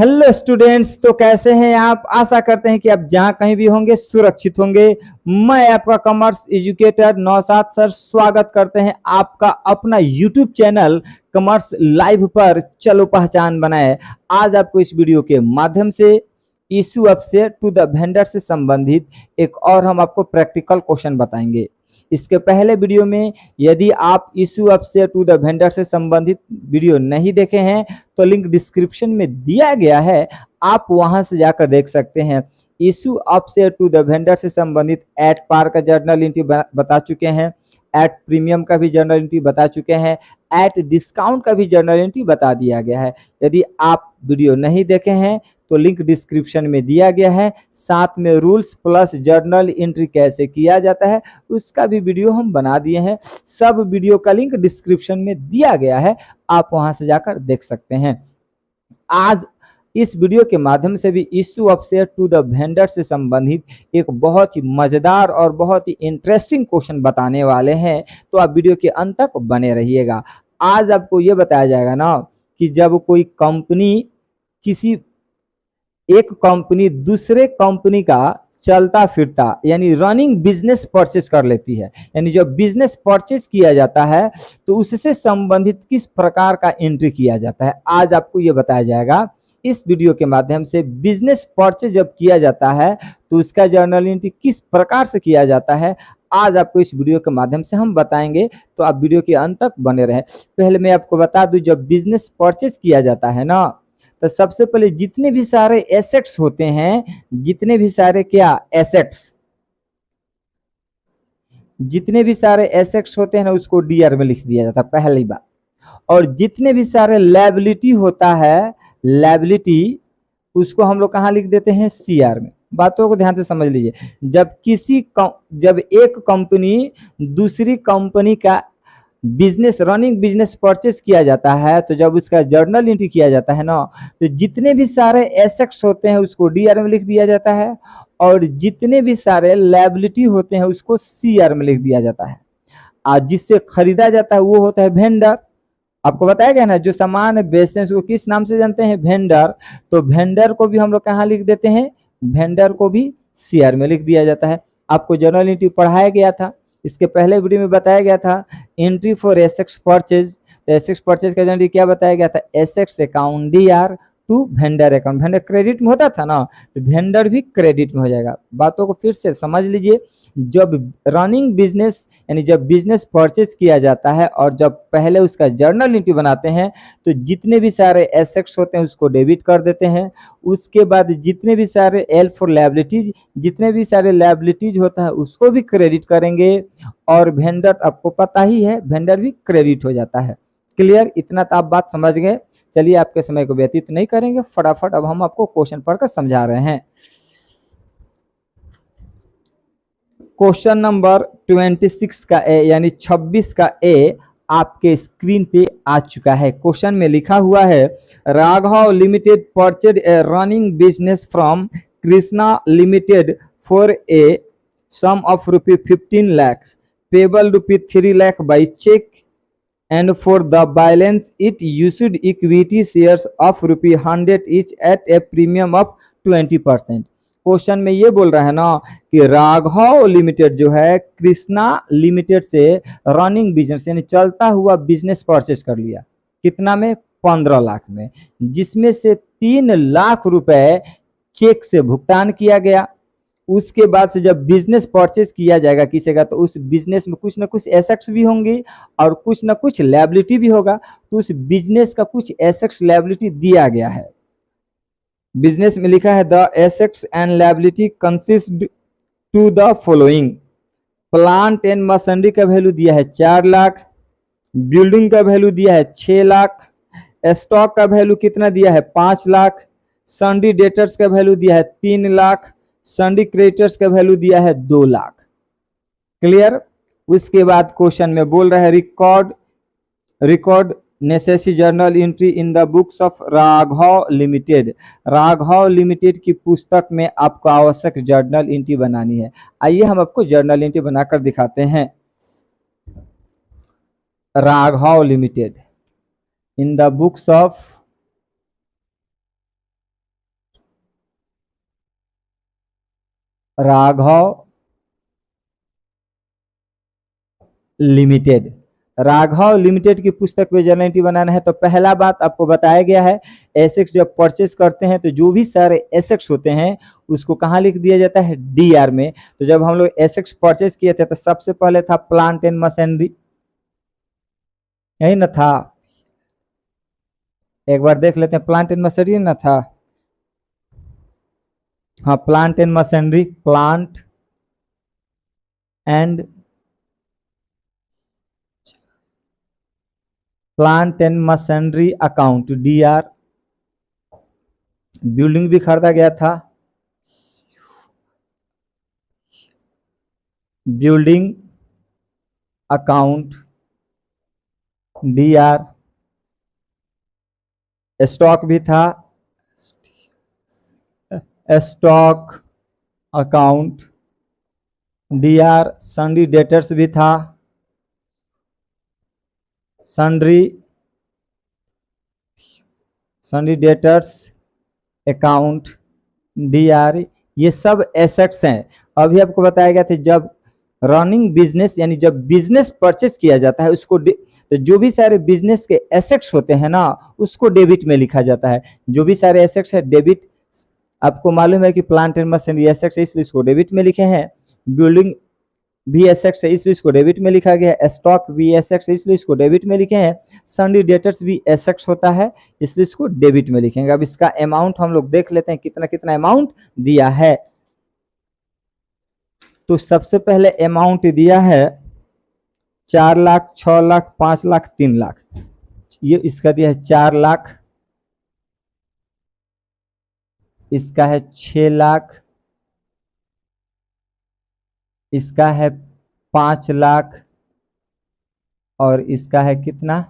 Hello students, तो कैसे हैं आप। आशा करते हैं कि आप जहां कहीं भी होंगे सुरक्षित होंगे। मैं आपका कॉमर्स एजुकेटर नौशाद सर स्वागत करते हैं आपका अपना यूट्यूब चैनल कॉमर्स लाइव पर। चलो पहचान बनाए। आज आपको इस वीडियो के माध्यम से इशू अप से टू द वेंडर से संबंधित एक और हम आपको प्रैक्टिकल क्वेश्चन बताएंगे। इसके पहले वीडियो में यदि आप इशू अप से टू द वेंडर से संबंधित वीडियो नहीं देखे हैं तो लिंक डिस्क्रिप्शन में दिया गया है, आप वहां से जाकर देख सकते हैं। इशू अप से टू द वेंडर से संबंधित एट पार का जर्नल एंट्री बता चुके हैं, एट प्रीमियम का भी जर्नल एंट्री बता चुके हैं, एट डिस्काउंट का भी जर्नल एंट्री बता दिया गया है। यदि आप वीडियो नहीं देखे हैं तो लिंक डिस्क्रिप्शन में दिया गया है। साथ में रूल्स प्लस जर्नल एंट्री कैसे किया जाता है उसका भी वीडियो हम बना दिए हैं। सब वीडियो का लिंक डिस्क्रिप्शन में दिया गया है, आप वहां से जाकर देख सकते हैं। आज इस वीडियो के माध्यम से भी issue of share to the vendor से संबंधित एक बहुत ही मजेदार और बहुत ही इंटरेस्टिंग क्वेश्चन बताने वाले हैं, तो आप वीडियो के अंत तक बने रहिएगा। आज आपको ये बताया जाएगा ना कि जब कोई कंपनी किसी एक कंपनी दूसरे कंपनी का चलता फिरता यानी रनिंग बिजनेस परचेज कर लेती है, यानी जब बिजनेस परचेज किया जाता है तो उससे संबंधित किस प्रकार का एंट्री किया जाता है, आज आपको यह बताया जाएगा इस वीडियो के माध्यम से। बिजनेस परचेज जब किया जाता है तो उसका जर्नल एंट्री किस प्रकार से किया जाता है, आज आपको इस वीडियो के माध्यम से हम बताएंगे, तो आप वीडियो के अंत तक बने रहें। पहले मैं आपको बता दूं, जब बिजनेस परचेज किया जाता है ना तो सबसे पहले जितने भी सारे एसेट्स होते हैं, जितने भी सारे क्या एसेट्स, जितने भी सारे एसेट्स होते हैं ना उसको डीआर में लिख दिया जाता है पहली बात। और जितने भी सारे लायबिलिटी होता है, लायबिलिटी उसको हम लोग कहाँ लिख देते हैं, सीआर में। बातों को ध्यान से समझ लीजिए। जब एक कंपनी दूसरी कंपनी का बिजनेस रनिंग बिजनेस परचेस किया जाता है तो जब उसका जर्नल एंट्री किया जाता है ना तो जितने भी सारे एसेट्स होते हैं उसको डीआर में लिख दिया जाता है और जितने भी सारे लायबिलिटी होते हैं उसको सीआर में लिख दिया जाता है। आज जिससे खरीदा जाता है वो होता है वेंडर। आपको बताया गया ना, जो सामान बेचते हैं उसको किस नाम से जानते हैं, वेंडर। तो वेंडर को भी हम लोग कहाँ लिख देते हैं, वेंडर को भी सीआर में लिख दिया जाता है। आपको जर्नल एंट्री पढ़ाया गया था, इसके पहले वीडियो में बताया गया था एंट्री फॉर एसेट्स परचेज। तो एसेट्स परचेज का एंट्री क्या बताया गया था, assets account DR to vendor account. Vendor credit में होता था ना तो वेंडर भी क्रेडिट में हो जाएगा। बातों को फिर से समझ लीजिए। जब रनिंग बिजनेस यानी जब बिजनेस परचेज किया जाता है और जब पहले उसका जर्नल एंट्री बनाते हैं तो जितने भी सारे एसेट्स होते हैं उसको डेबिट कर देते हैं। उसके बाद जितने भी सारे एल फॉर लायबिलिटीज, जितने भी सारे लायबिलिटीज होता है उसको भी क्रेडिट करेंगे। और वेंडर आपको पता ही है, वेंडर भी क्रेडिट हो जाता है। क्लियर, इतना तो आप बात समझ गए। चलिए आपके समय को व्यतीत नहीं करेंगे, फटाफट अब हम आपको क्वेश्चन पढ़कर समझा रहे हैं। क्वेश्चन नंबर 26 का ए यानी 26 का ए आपके स्क्रीन पे आ चुका है। क्वेश्चन में लिखा हुआ है, Raghav limited purchased a running business from Krishna limited for a sum of ₹15 lakh payable ₹3 lakh by cheque and for the balance it issued equity shares of ₹100 each at a premium of 20%। Question में ये बोल रहा है ना कि राघव लिमिटेड जो है कृष्णा लिमिटेड से रनिंग बिजनेस यानी चलता हुआ बिजनेस परचेज कर लिया। कितना में, 15 लाख में, जिसमें से 3 लाख रुपए चेक से भुगतान किया गया। उसके बाद से जब बिजनेस परचेज किया जाएगा किसी का तो उस बिजनेस में कुछ ना कुछ एसेट्स भी होंगे और कुछ ना कुछ लायबिलिटी भी होगा। तो उस बिजनेस का कुछ एसेट्स लायबिलिटी दिया गया है। बिजनेस में लिखा है the assets and liability consist to the following. Plant and machinery का वैल्यू दिया है 4 लाख, बिल्डिंग का वैल्यू दिया है 6 लाख, स्टॉक का वैल्यू कितना दिया है 5 लाख, सन्डी डेटर्स का वैल्यू दिया है 3 लाख, सन्डी क्रेडिटर्स का वैल्यू दिया है 2 लाख। क्लियर। उसके बाद क्वेश्चन में बोल रहा है record necessary journal entry in the books of Raghav limited. Raghav limited की पुस्तक में आपको आवश्यक जर्नल एंट्री बनानी है। आइए हम आपको जर्नल एंट्री बनाकर दिखाते हैं। Raghav limited in the books of Raghav limited. Raghav limited की पुस्तक पे जर्नल एंट्री बनाना है तो पहला बात आपको बताया गया है, एसेट्स जब परचेस करते हैं तो जो भी सारे एसेट्स होते हैं उसको कहाँ लिख दिया जाता है, डीआर में। तो जब हम लोग एसेट्स परचेस किए थे तो सबसे पहले था प्लांट एंड मशीनरी, यही ना था, एक बार देख लेते हैं, प्लांट एंड मशीनरी ना था, हाँ plant and machinery, plant and machinery account DR. Building भी खरीदा गया था, बिल्डिंग अकाउंट डीआर। स्टॉक भी था, स्टॉक अकाउंट डीआर। सन्डी डेटर्स भी था, सन्ड्री डेटर्स अकाउंट डीआर। ये सब एसेट्स हैं। अभी आपको बताया गया था जब रनिंग बिजनेस यानी जब बिजनेस परचेस किया जाता है उसको तो जो भी सारे बिजनेस के एसेट्स होते हैं ना उसको डेबिट में लिखा जाता है। जो भी सारे एसेट्स है डेबिट, आपको मालूम है कि प्लांट एंड मशीनरी एसेट्स है इसलिए इसको डेबिट में लिखे हैं, बिल्डिंग भी एसेट्स है इसलिए इसको डेबिट में लिखा गया है, स्टॉक भी एसेट्स है इसलिए इसको डेबिट में लिखे हैं, सन्डी डेटर्स भी एसेट्स होता है इसलिए इसको डेबिट में लिखेंगे। अब इसका अमाउंट हम लोग देख लेते हैं कितना कितना अमाउंट दिया है। तो सबसे पहले अमाउंट दिया है 4 लाख, 6 लाख, 5 लाख, 3 लाख। ये इसका दिया है 4 लाख, इसका है 6 लाख, इसका है 5 लाख और इसका है कितना,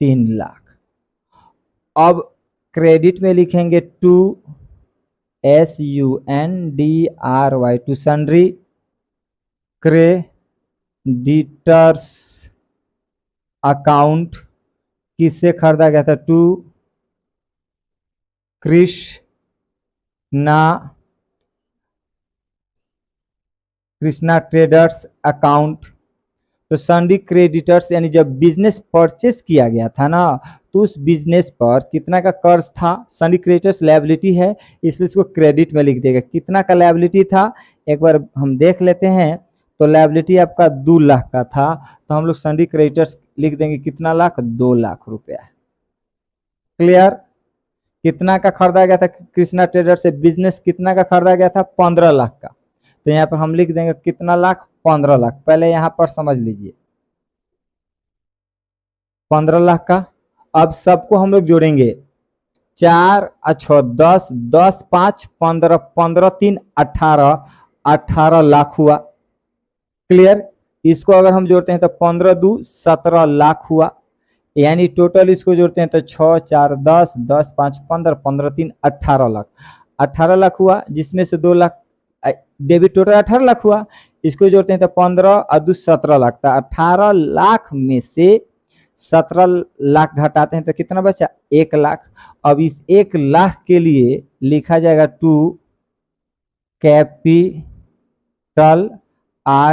3 लाख। अब क्रेडिट में लिखेंगे to SUNDRY to sundry creditors account. किससे खरीदा गया था, टू कृष्णा ट्रेडर्स अकाउंट। तो सन्डी क्रेडिटर्स यानी जब बिजनेस परचेस किया गया था ना तो उस बिजनेस पर कितना का कर्ज था, सन्डी क्रेडिटर्स लायबिलिटी है इसलिए इसको क्रेडिट में लिख देगा। कितना का लायबिलिटी था एक बार हम देख लेते हैं। तो लायबिलिटी आपका 2 लाख का था तो हम लोग सन्डी क्रेडिटर्स लिख देंगे कितना लाख, 2 लाख रुपया। क्लियर। कितना का खरीदा गया था कृष्णा ट्रेडर्स से, बिजनेस कितना का खरीदा गया था, 15 लाख का। तो यहाँ पर हम लिख देंगे कितना लाख, 15 लाख। पहले यहाँ पर समझ लीजिए 15 लाख का। अब सबको हम लोग जोड़ेंगे, 4 अच्छो 10, 10 5 15, 15 3 18, 18 लाख हुआ। क्लियर। इसको अगर हम जोड़ते हैं तो 15 2 17 लाख हुआ, यानी टोटल इसको जोड़ते हैं तो 6 4 10, 10 5 15, 15 3 18 लाख। 18 लाख हुआ जिसमें से 2 लाख डेबिट, टोटल 18 लाख हुआ। इसको जोड़ते हैं तो 15 और 2 17 लाख था। 18 लाख में से 17 लाख घटाते हैं तो कितना बचा, 1 लाख। अब इस 1 लाख के लिए लिखा जाएगा to capital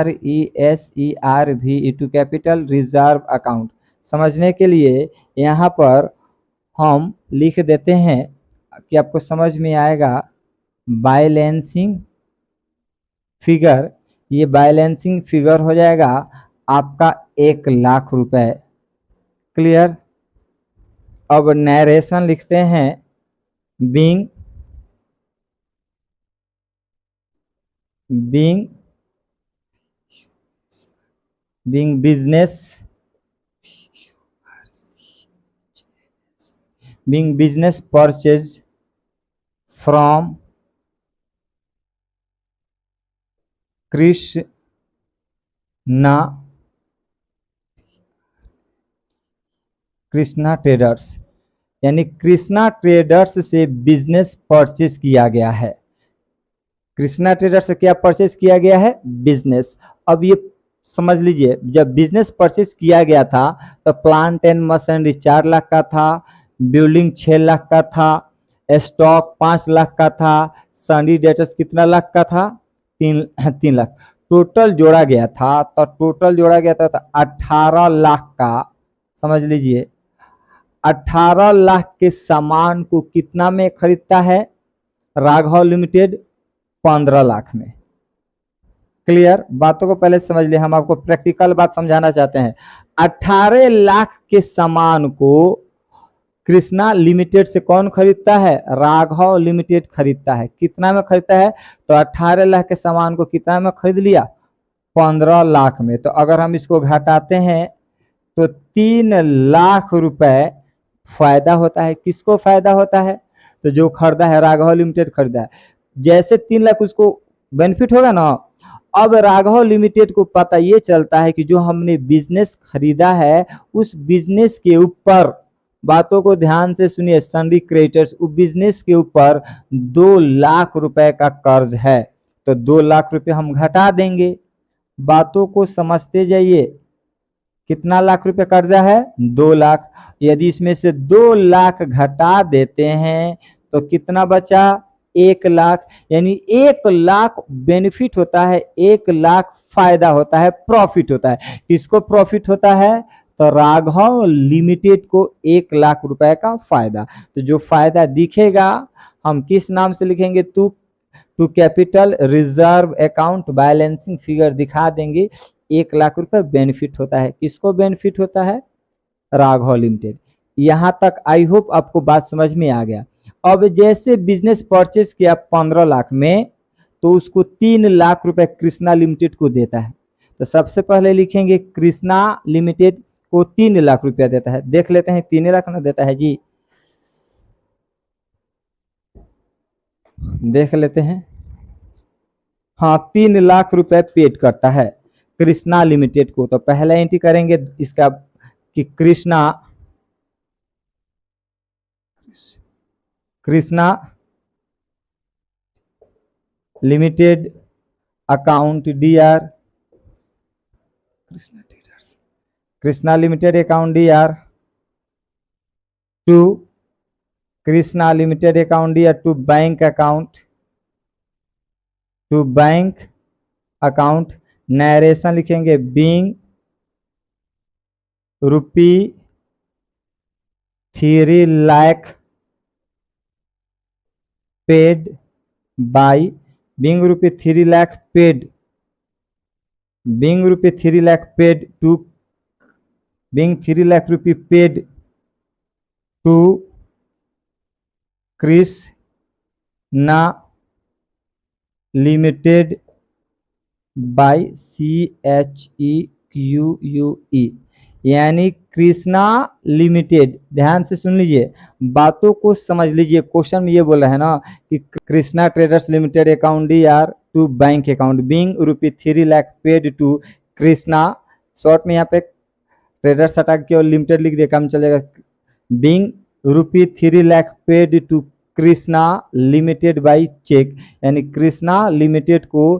RESERV to capital reserve account. समझने के लिए यहाँ पर हम लिख देते हैं कि आपको समझ में आएगा। बैलेंसिंग फिगर, ये बैलेंसिंग फिगर हो जाएगा आपका 1 लाख रुपए। क्लियर। अब नरेशन लिखते हैं, being business purchase from Krishna traders, यानी कृष्णा ट्रेडर्स से बिजनेस परचेज किया गया है। कृष्णा ट्रेडर्स से क्या परचेज किया गया है, बिजनेस। अब ये समझ लीजिए जब बिजनेस परचेज किया गया था तो प्लांट एंड मशीनरी 4 लाख का था, बिल्डिंग 6 लाख का था, स्टॉक 5 लाख का था, सन्डी डेटर्स कितना लाख का था, 3 लाख टोटल जोड़ा गया था। तो टोटल जोड़ा गया था तो 18 लाख का, समझ लीजिए 18 लाख के सामान को कितना में खरीदता है राघव लिमिटेड? 15 लाख में। क्लियर? बातों को पहले समझ लिए, हम आपको प्रैक्टिकल बात समझाना चाहते हैं। 18 लाख के सामान को कृष्णा लिमिटेड से कौन खरीदता है? राघव लिमिटेड खरीदता है। कितना में खरीदता है? तो 18 लाख के सामान को कितना में खरीद लिया? 15 लाख में। तो अगर हम इसको घटाते हैं तो 3 लाख रुपए फायदा होता है। किसको फायदा होता है? तो जो खरीदा है, राघव लिमिटेड खरीदा है, जैसे 3 लाख उसको बेनिफिट होगा ना। अब राघव लिमिटेड को पता ये चलता है कि जो हमने बिजनेस खरीदा है उस बिजनेस के ऊपर, बातों को ध्यान से सुनिए सन्डी क्रेडिटर्स, उस बिजनेस के ऊपर 2 लाख रुपए का कर्ज है। तो 2 लाख रुपए हम घटा देंगे। बातों को समझते जाइए। कितना लाख रुपए कर्जा है? 2 लाख। यदि इसमें से 2 लाख घटा देते हैं तो कितना बचा? 1 लाख। यानी 1 लाख बेनिफिट होता है, 1 लाख फायदा होता है, प्रॉफिट होता है। किसको प्रॉफिट होता है? तो राघव लिमिटेड को 1 लाख रुपए का फायदा। तो जो फायदा दिखेगा हम किस नाम से लिखेंगे? To capital reserve account balancing figure दिखा देंगे। 1 लाख रुपए बेनिफिट होता है। किसको बेनिफिट होता है? राघव लिमिटेड। यहां तक आई होप आपको बात समझ में आ गया। अब जैसे बिजनेस परचेस किया 15 लाख में, तो उसको 3 लाख रुपए कृष्णा लिमिटेड को देता है। तो सबसे पहले लिखेंगे कृष्णा लिमिटेड को 3 लाख रुपया देता है। देख लेते हैं 3 लाख ना देता है जी, देख लेते हैं। हाँ, 3 लाख रुपए पेड करता है कृष्णा लिमिटेड को। तो पहले एंट्री करेंगे इसका कि Krishna limited account DR, Krishna limited account DR to Krishna limited account DR to bank account, to bank account. Narration लिखेंगे being ₹3 lakh paid by, being ₹3 lakh paid, being ₹3 lakh paid to, being 3 lakh रुपये paid to Krishna limited by CHEQUE, यानी Krishna limited. ध्यान से सुन लीजिए, बातों को समझ लीजिए। क्वेश्चन में ये बोला है ना कि Krishna traders limited account DR to bank account being ₹3 lakh paid to Krishna, short में यहाँ पे ट्रेडर्स हटा के और लिमिटेड लिख दिया काम चलेगा। Being ₹3 lakh paid to Krishna limited by cheque, यानी कृष्णा लिमिटेड को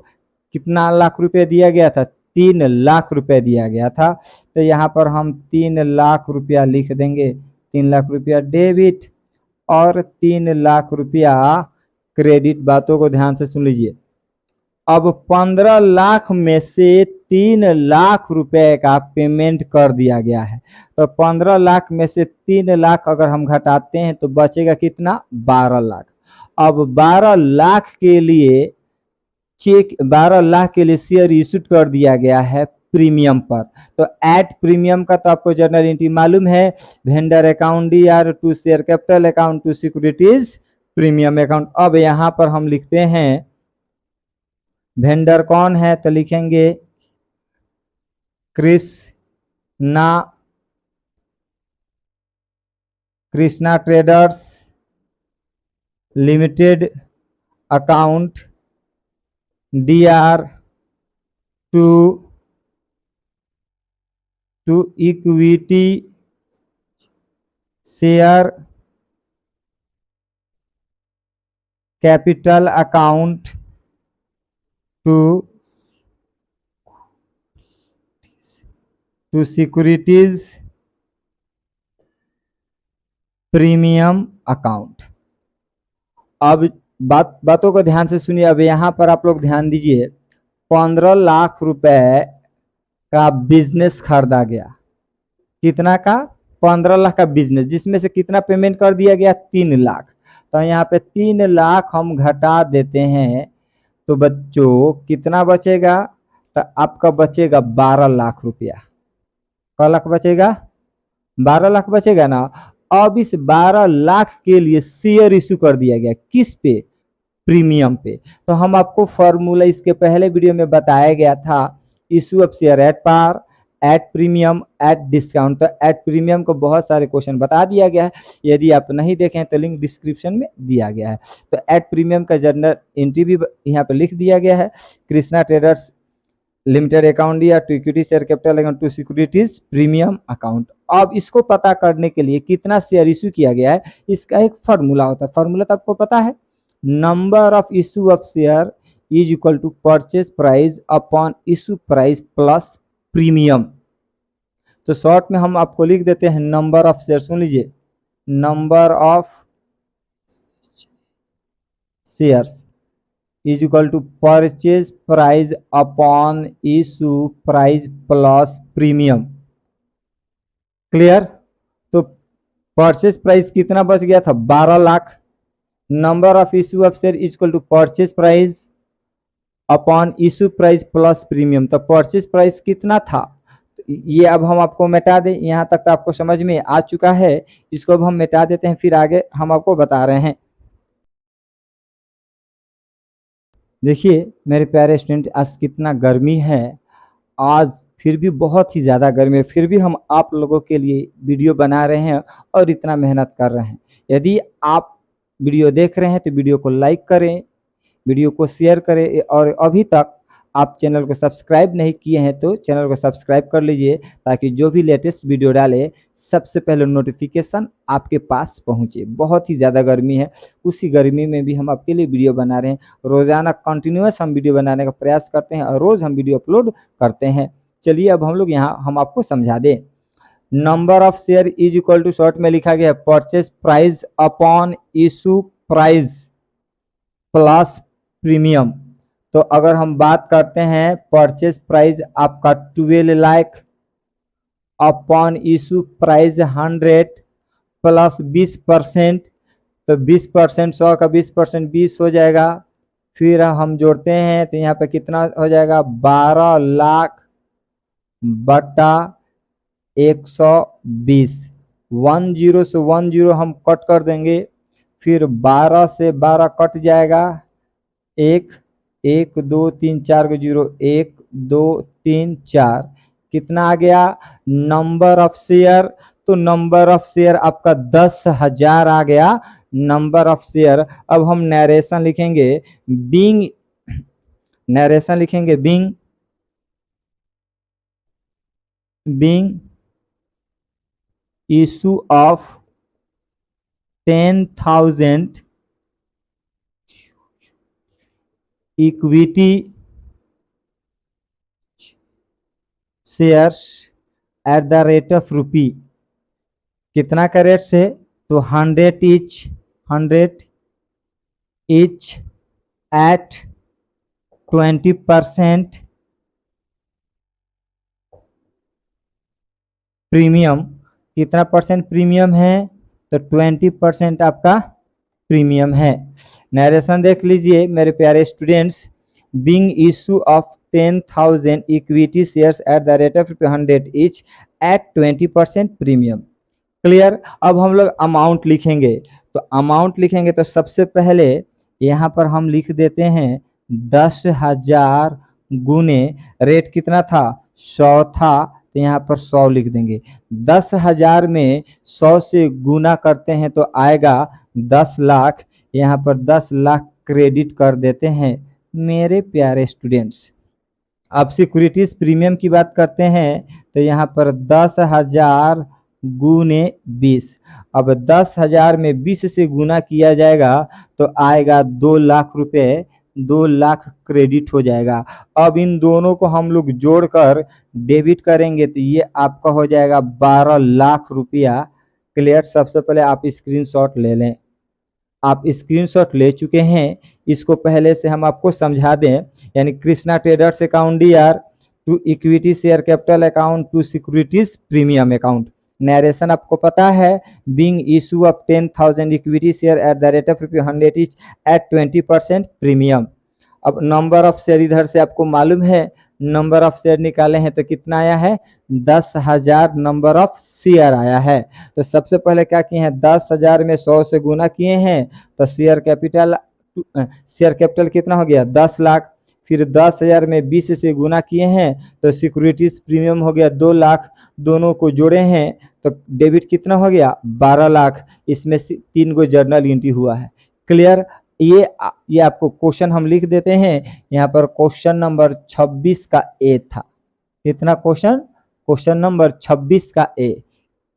कितना लाख रुपए दिया गया था? 3 लाख रुपए दिया गया था। तो यहाँ पर हम 3 लाख रुपया लिख देंगे। 3 लाख रुपया डेबिट और 3 लाख रुपया क्रेडिट। बातों को ध्यान से सुन लीजिए। अब 15 लाख में से 3 लाख रुपए का पेमेंट कर दिया गया है। तो 15 लाख में से 3 लाख अगर हम घटाते हैं तो बचेगा कितना? 12 लाख। अब 12 लाख के लिए चेक, 12 लाख के लिए शेयर इशूड कर दिया गया है प्रीमियम पर। तो एट प्रीमियम का तो आपको जर्नल एंट्री मालूम है, vendor account DR to share capital account to securities premium account. अब यहां पर हम लिखते हैं वेंडर कौन है? तो लिखेंगे Krishna traders limited account DR to equity share capital account to securities premium account. अब बातों को ध्यान से सुनिए। अब यहाँ पर आप लोग ध्यान दीजिए, 15 लाख रुपए का बिजनेस खरीदा गया। कितना का? 15 लाख का बिजनेस, जिसमें से कितना पेमेंट कर दिया गया? 3 लाख। तो यहाँ पे 3 लाख हम घटा देते हैं, तो बच्चों कितना बचेगा? तो आपका बचेगा 12 लाख रुपया। क लाख बचेगा? 12 लाख बचेगा ना। अब इस 12 लाख के लिए शेयर इशू कर दिया गया। किस पे? प्रीमियम पे। तो हम आपको फॉर्मूला इसके पहले वीडियो में बताया गया था, issue of share at par, at premium, at discount. तो एट प्रीमियम को बहुत सारे क्वेश्चन बता दिया गया है, यदि आप नहीं देखें तो लिंक डिस्क्रिप्शन में दिया गया है। तो एट प्रीमियम का जर्नल एंट्री भी यहाँ पे लिख दिया गया है। कृष्णा ट्रेडर्स लिमिटेड अकाउंट या to equity share capital account to securities premium account. अब इसको पता करने के लिए कितना शेयर इशू किया गया है, इसका एक फार्मूला होता है। फार्मूला तो आपको पता है, number of issue of share is equal to purchase price upon issue price plus premium. तो शॉर्ट में हम आपको लिख देते हैं नंबर ऑफ शेयर। सुन लीजिए, number of shares is equal to purchase price upon issue price plus premium. Clear? तो परचेज प्राइस कितना बच गया था? 12 lakh. Number of issue of share is equal to purchase price upon issue price plus premium. तो purchase price कितना था? ये अब हम आपको मिटा दें। यहाँ तक तो आपको समझ में आ चुका है, इसको अब हम मिटा देते हैं, फिर आगे हम आपको बता रहे हैं। देखिए मेरे प्यारे स्टूडेंट, आज कितना गर्मी है, आज फिर भी बहुत ही ज़्यादा गर्मी है, फिर भी हम आप लोगों के लिए वीडियो बना रहे हैं और इतना मेहनत कर रहे हैं। यदि आप वीडियो देख रहे हैं तो वीडियो को लाइक करें, वीडियो को शेयर करें, और अभी तक आप चैनल को सब्सक्राइब नहीं किए हैं तो चैनल को सब्सक्राइब कर लीजिए, ताकि जो भी लेटेस्ट वीडियो डाले सबसे पहले नोटिफिकेशन आपके पास पहुंचे। बहुत ही ज़्यादा गर्मी है, उसी गर्मी में भी हम आपके लिए वीडियो बना रहे हैं। रोज़ाना कंटिन्यूस हम वीडियो बनाने का प्रयास करते हैं और रोज़ हम वीडियो अपलोड करते हैं। चलिए अब हम लोग यहाँ हम आपको समझा दें। Number of share is equal to, short में लिखा गया purchase price upon issue price plus premium. तो अगर हम बात करते हैं, परचेज प्राइस आपका 12 lakh upon issue price 100 plus 20%। तो 20%, 100 का 20% 20 हो जाएगा। फिर हम जोड़ते हैं तो यहाँ पे कितना हो जाएगा? 12 लाख बटा 120। 10 से 10 हम कट कर देंगे, फिर 12 से 12 कट जाएगा। 1 1 2 3 4 को 0, 1 2 3 4, कितना आ गया? Number of share. तो नंबर ऑफ शेयर आपका 10,000 आ गया नंबर ऑफ शेयर। अब हम नरेशन लिखेंगे, बीइंग, नरेशन लिखेंगे being issue of 10,000 equity shares at the rate of rupee. कितना का रेट से? तो 100 each at 20% प्रीमियम। कितना परसेंट प्रीमियम है? तो 20% आपका प्रीमियम है। नरेशन देख लीजिए मेरे प्यारे students, being issue of 10,000 equity shares at the rate of 100 each at 20% premium. Clear? अब हम लोग अमाउंट लिखेंगे। तो अमाउंट लिखेंगे तो सबसे पहले यहाँ पर हम लिख देते हैं 10,000 गुने रेट कितना था? 100 था, तो यहाँ पर 100 लिख देंगे। 10,000 में 100 से गुना करते हैं तो आएगा 10 लाख। यहाँ पर 10 लाख क्रेडिट कर देते हैं मेरे प्यारे स्टूडेंट्स। अब सिक्योरिटीज प्रीमियम की बात करते हैं तो यहाँ पर 10,000 गुने 20। अब 10,000 में 20 से गुना किया जाएगा तो आएगा 2 लाख रुपए, 2 लाख क्रेडिट हो जाएगा। अब इन दोनों को हम लोग जोड़कर डेबिट करेंगे तो ये आपका हो जाएगा 12 लाख रुपया। क्लियर? सबसे पहले आप स्क्रीनशॉट ले लें। आप स्क्रीनशॉट ले चुके हैं, इसको पहले से हम आपको समझा दें। यानी Krishna traders account DR to equity share capital account to securities premium account. Narration आपको पता है, being issue of 10,000 equity share at the rate of ₹100 each at 20% premium. अब नंबर ऑफ शेयर इधर से आपको मालूम है, नंबर ऑफ शेयर निकाले हैं तो कितना आया है, 10,000 नंबर ऑफ शेयर आया है। तो सबसे पहले क्या किए हैं, 10,000 में 100 से गुना किए हैं तो शेयर कैपिटल कितना हो गया, 10 लाख। फिर 10,000 में 20 से गुना किए हैं तो सिक्योरिटीज प्रीमियम हो गया 2 लाख। दोनों को जोड़े हैं तो डेबिट कितना हो गया, 12 लाख। इसमें से 3 गो जर्नल एंट्री हुआ है। क्लियर। ये आपको क्वेश्चन हम लिख देते हैं यहाँ पर। क्वेश्चन नंबर 26 का ए था। कितना क्वेश्चन नंबर 26 का ए।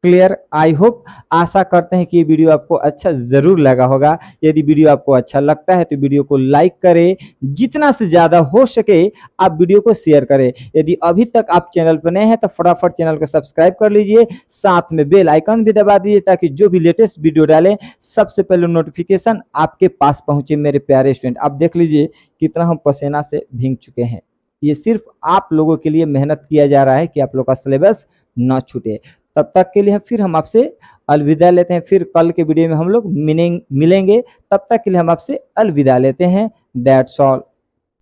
क्लियर। आई होप, आशा करते हैं कि ये वीडियो आपको अच्छा जरूर लगा होगा। यदि वीडियो आपको अच्छा लगता है तो वीडियो को लाइक करें, जितना से ज्यादा हो सके आप वीडियो को शेयर करें। यदि अभी तक आप चैनल पर नए हैं तो फटाफट चैनल को सब्सक्राइब कर लीजिए, साथ में बेल आइकन भी दबा दीजिए ताकि जो भी लेटेस्ट वीडियो डालें सबसे पहले नोटिफिकेशन आपके पास पहुंचे। मेरे प्यारे स्टूडेंट, आप देख लीजिए कितना हम पसीना से भीग चुके हैं। ये सिर्फ आप लोगों के लिए मेहनत किया जा रहा है कि आप लोग का सिलेबस न छूटे। तब तक के लिए फिर हम आपसे अलविदा लेते हैं। फिर कल के वीडियो में हम लोग मिलेंगे। तब तक के लिए हम आपसे अलविदा लेते हैं। That's all.